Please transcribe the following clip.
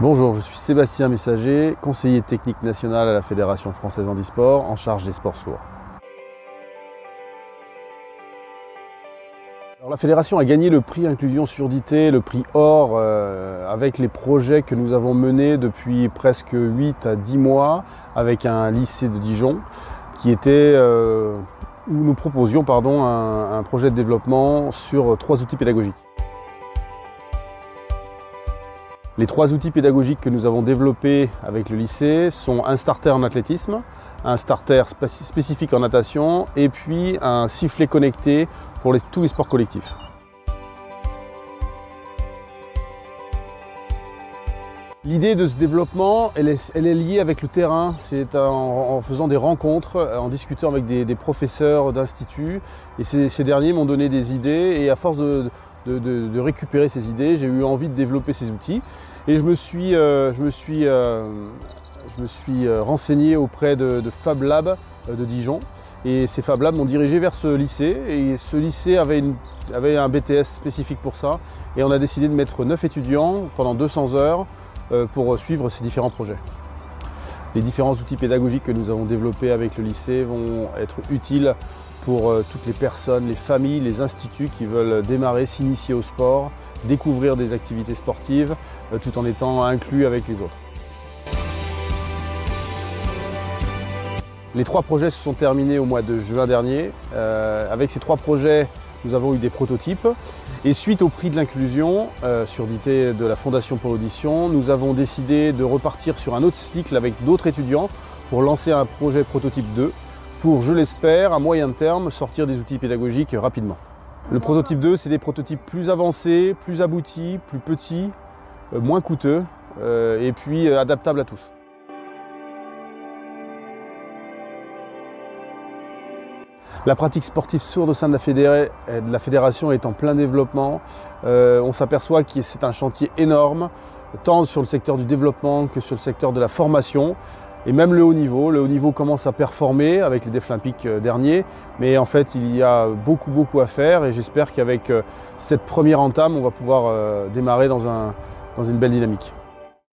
Bonjour, je suis Sébastien Messager, conseiller technique national à la Fédération française handisport en charge des sports sourds. Alors, la Fédération a gagné le prix Inclusion Surdité, le prix Or, avec les projets que nous avons menés depuis presque 8 à 10 mois avec un lycée de Dijon qui était, où nous proposions un projet de développement sur 3 outils pédagogiques. Les 3 outils pédagogiques que nous avons développés avec le lycée sont un starter en athlétisme, un starter spécifique en natation et puis un sifflet connecté pour tous les sports collectifs. L'idée de ce développement, elle est liée avec le terrain. C'est en faisant des rencontres, en discutant avec des professeurs d'institut. Et ces derniers m'ont donné des idées et à force de récupérer ces idées, j'ai eu envie de développer ces outils. Et je me suis renseigné auprès de Fab Lab de Dijon. Et ces Fab Labs m'ont dirigé vers ce lycée. Et ce lycée avait un BTS spécifique pour ça. Et on a décidé de mettre 9 étudiants pendant 200 heures pour suivre ces différents projets. Les différents outils pédagogiques que nous avons développés avec le lycée vont être utiles pour toutes les personnes, les familles, les instituts qui veulent démarrer, s'initier au sport, découvrir des activités sportives tout en étant inclus avec les autres. Les 3 projets se sont terminés au mois de juin dernier. Avec ces 3 projets, nous avons eu des prototypes. Et suite au prix de l'inclusion, surdité de la Fondation pour l'audition, nous avons décidé de repartir sur un autre cycle avec d'autres étudiants pour lancer un projet prototype 2 pour, je l'espère, à moyen terme, sortir des outils pédagogiques rapidement. Le prototype 2, c'est des prototypes plus avancés, plus aboutis, plus petits, moins coûteux et puis adaptables à tous. La pratique sportive sourde au sein de la fédération est en plein développement. On s'aperçoit que c'est un chantier énorme, tant sur le secteur du développement que sur le secteur de la formation. Et même le haut niveau. Le haut niveau commence à performer avec les Deaflympiques derniers. Mais en fait, il y a beaucoup à faire. Et j'espère qu'avec cette première entame, on va pouvoir démarrer dans une belle dynamique.